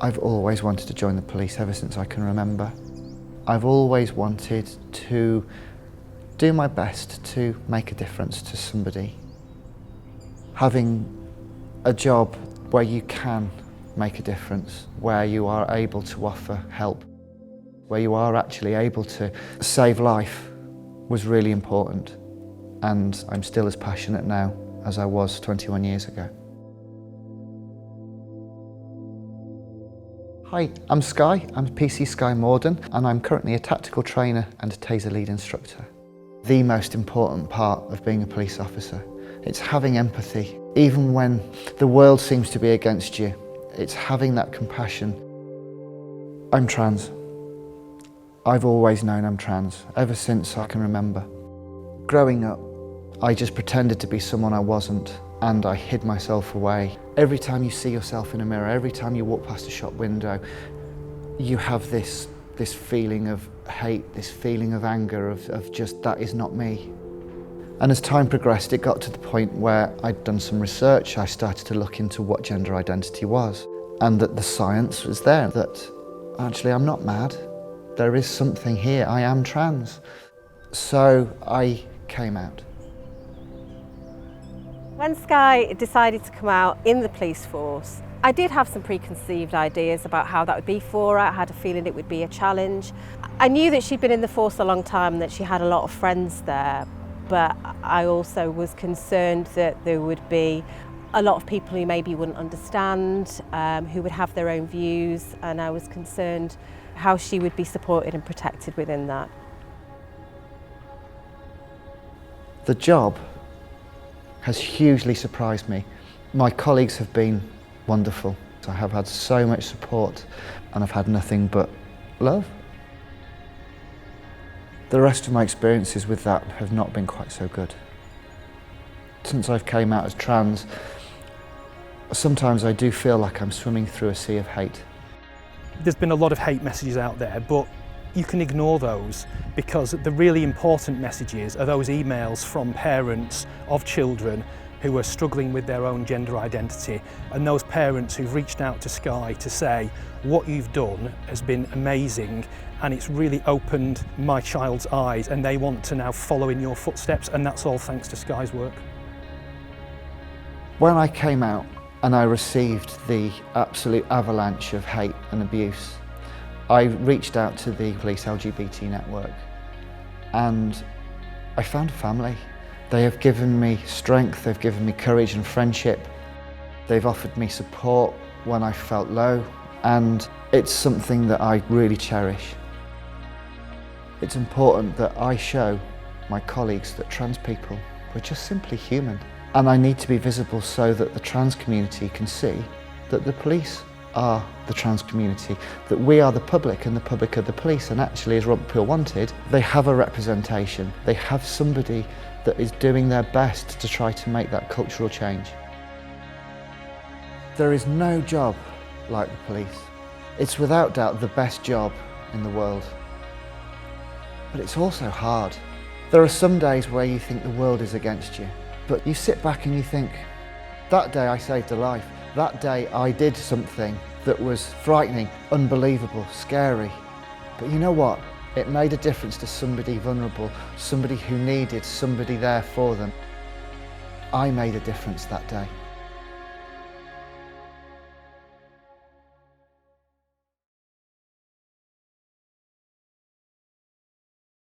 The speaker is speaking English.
I've always wanted to join the police ever since I can remember. I've always wanted to do my best to make a difference to somebody. Having a job where you can make a difference, where you are able to offer help, where you are actually able to save life was really important. And I'm still as passionate now as I was 21 years ago. Hi, I'm Skye. I'm PC Skye Morden, and I'm currently a tactical trainer and a taser lead instructor. The most important part of being a police officer, it's having empathy. Even when the world seems to be against you, it's having that compassion. I'm trans. I've always known I'm trans, ever since I can remember. Growing up, I just pretended to be someone I wasn't, and I hid myself away. Every time you see yourself in a mirror, every time you walk past a shop window, you have this feeling of hate, this feeling of anger, of just, that is not me. And as time progressed, it got to the point where I'd done some research. I started to look into what gender identity was, and that the science was there, that actually I'm not mad. There is something here, I am trans. So I came out. When Skye decided to come out in the police force, I did have some preconceived ideas about how that would be for her. I had a feeling it would be a challenge. I knew that she'd been in the force a long time and that she had a lot of friends there, but I also was concerned that there would be a lot of people who maybe wouldn't understand, who would have their own views, and I was concerned how she would be supported and protected within that. The job has hugely surprised me. My colleagues have been wonderful. I have had so much support and I've had nothing but love. The rest of my experiences with that have not been quite so good. Since I've came out as trans, sometimes I do feel like I'm swimming through a sea of hate. There's been a lot of hate messages out there, but you can ignore those because the really important messages are those emails from parents of children who are struggling with their own gender identity, and those parents who've reached out to Skye to say, what you've done has been amazing and it's really opened my child's eyes and they want to now follow in your footsteps, and that's all thanks to Skye's work. When I came out and I received the absolute avalanche of hate and abuse, I reached out to the police LGBT network and I found a family. They have given me strength, they've given me courage and friendship. They've offered me support when I felt low, and it's something that I really cherish. It's important that I show my colleagues that trans people are just simply human. And I need to be visible so that the trans community can see that the police are the trans community, that we are the public and the public are the police, and actually, as Robert Peel wanted, they have a representation. They have somebody that is doing their best to try to make that cultural change. There is no job like the police. It's without doubt the best job in the world. But it's also hard. There are some days where you think the world is against you, but you sit back and you think, that day I saved a life. That day I did something that was frightening, unbelievable, scary. But you know what? It made a difference to somebody vulnerable, somebody who needed somebody there for them. I made a difference that day.